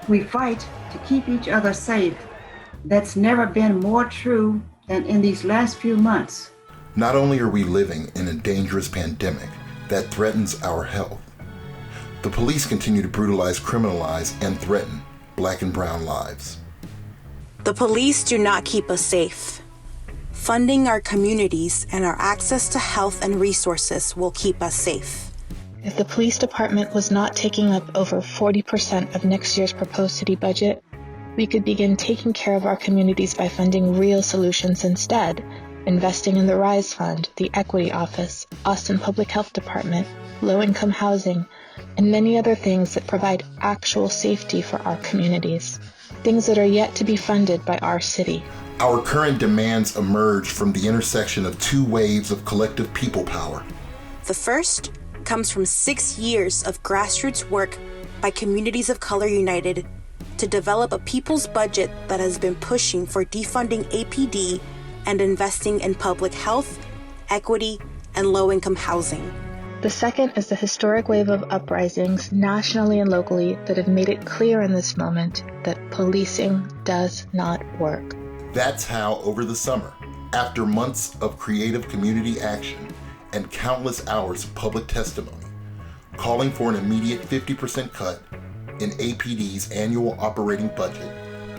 We fight to keep each other safe. That's never been more true than in these last few months. Not only are we living in a dangerous pandemic that threatens our health, the police continue to brutalize, criminalize, and threaten Black and brown lives. The police do not keep us safe. Funding our communities and our access to health and resources will keep us safe. If the police department was not taking up over 40% of next year's proposed city budget, we could begin taking care of our communities by funding real solutions instead, investing in the RISE Fund, the Equity Office, Austin Public Health Department, low-income housing, and many other things that provide actual safety for our communities, things that are yet to be funded by our city. Our current demands emerge from the intersection of two waves of collective people power. The first comes from 6 years of grassroots work by Communities of Color United to develop a people's budget that has been pushing for defunding APD and investing in public health, equity, and low-income housing. The second is the historic wave of uprisings nationally and locally that have made it clear in this moment that policing does not work. That's how, over the summer, after months of creative community action and countless hours of public testimony, calling for an immediate 50% cut in APD's annual operating budget,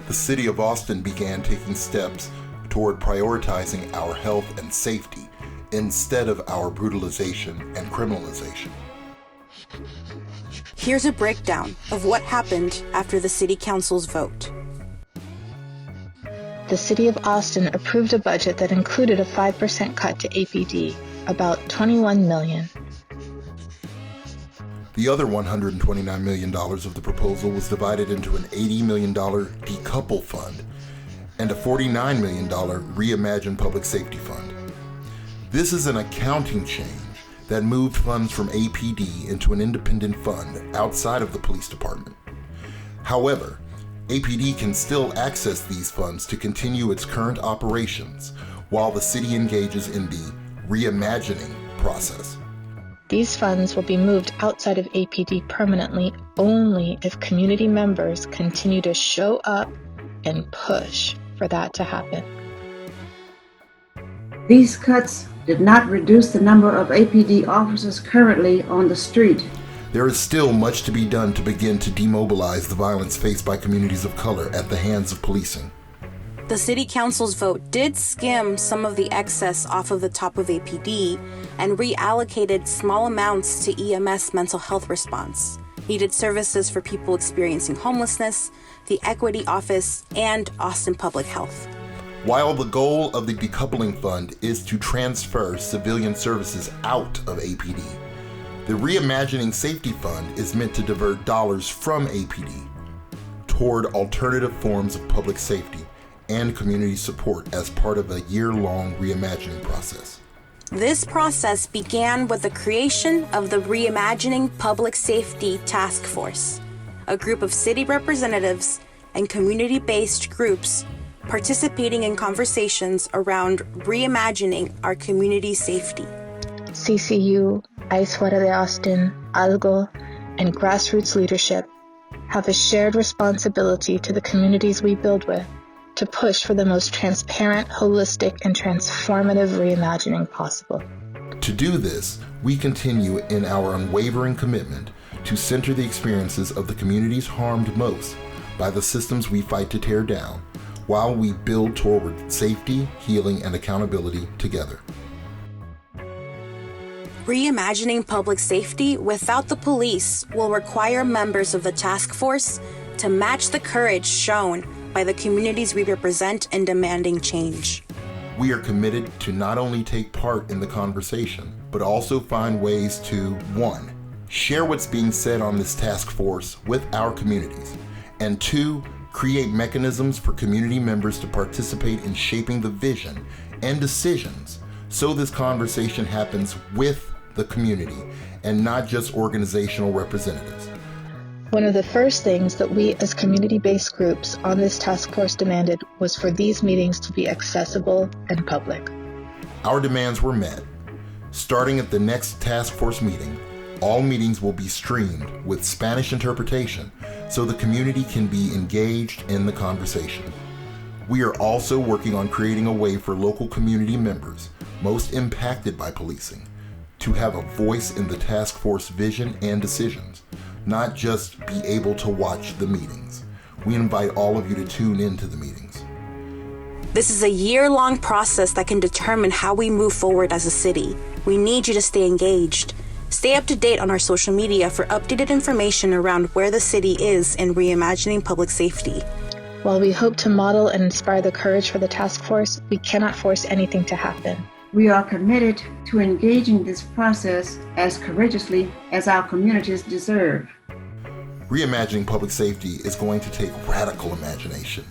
the city of Austin began taking steps toward prioritizing our health and safety instead of our brutalization and criminalization. Here's a breakdown of what happened after the City Council's vote. The City of Austin approved a budget that included a 5% cut to APD, about $21 million. The other $129 million of the proposal was divided into an $80 million decouple fund and a $49 million Reimagine Public Safety Fund. This is an accounting change that moved funds from APD into an independent fund outside of the police department. However, APD can still access these funds to continue its current operations while the city engages in the reimagining process. These funds will be moved outside of APD permanently only if community members continue to show up and push for that to happen. These cuts did not reduce the number of APD officers currently on the street. There is still much to be done to begin to demobilize the violence faced by communities of color at the hands of policing. The City Council's vote did skim some of the excess off of the top of APD and reallocated small amounts to EMS mental health response, needed services for people experiencing homelessness, the Equity Office, and Austin Public Health. While the goal of the decoupling fund is to transfer civilian services out of APD, the Reimagining Safety Fund is meant to divert dollars from APD toward alternative forms of public safety and community support as part of a year-long reimagining process. This process began with the creation of the Reimagining Public Safety Task Force, a group of city representatives and community-based groups participating in conversations around reimagining our community safety. CCU, Ice Fuera de Austin, ALGO, and grassroots leadership have a shared responsibility to the communities we build with to push for the most transparent, holistic, and transformative reimagining possible. To do this, we continue in our unwavering commitment to center the experiences of the communities harmed most by the systems we fight to tear down, while we build toward safety, healing, and accountability together. Reimagining public safety without the police will require members of the task force to match the courage shown by the communities we represent in demanding change. We are committed to not only take part in the conversation, but also find ways to, 1, share what's being said on this task force with our communities, and 2, create mechanisms for community members to participate in shaping the vision and decisions so this conversation happens with the community and not just organizational representatives. One of the first things that we as community-based groups on this task force demanded was for these meetings to be accessible and public. Our demands were met. Starting at the next task force meeting, all meetings will be streamed with Spanish interpretation so the community can be engaged in the conversation. We are also working on creating a way for local community members most impacted by policing to have a voice in the task force vision and decisions, not just be able to watch the meetings. We invite all of you to tune into the meetings. This is a year-long process that can determine how we move forward as a city. We need you to stay engaged. Stay up to date on our social media for updated information around where the city is in reimagining public safety. While we hope to model and inspire the courage for the task force, we cannot force anything to happen. We are committed to engaging this process as courageously as our communities deserve. Reimagining public safety is going to take radical imagination,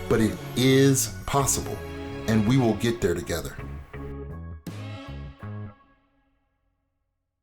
but it is possible, and we will get there together.